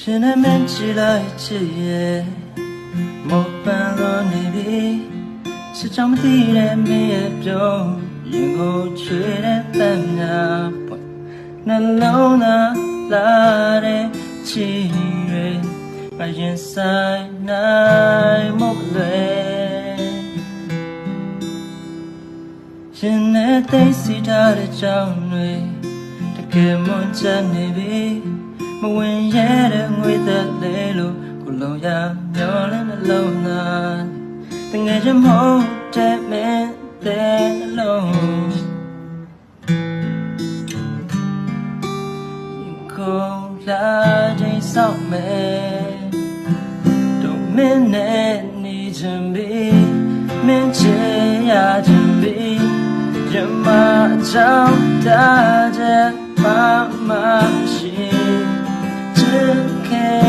ရှင်နဲ့မင်းချီလိုက်ချစ်ရဲ့မောပန်းလို့နေပြီစစ်ကြောင်မသိတဲ့မင်းရဲ့ပြုံးရင်ကိုချွေတဲ့တမ်းများပွင့်နှလုံးသားလာတဲ့ချီတွေမရင်ဆိုင်နိုင်မလွယ်ရှင်နဲ့သိစီထားတဲ့ကြောင်တွေတကယ်မွန်ချနေပြီမဝင်ရတဲ့ငွေသက်လေးလို့ကိုလုံးရမျောတဲ့နှလုံးသားတငယ်ချင်းမဟုတ်တဲ့မင်းတဲ့နှလုံးကိုလာချိန်ဆောင်မယ်တို့မင်းနဲ့နေချင်ပြီမင်းချင်ရချင်ပြီရမအကြောင်းတာချက်မရှိချစ်ခဲ့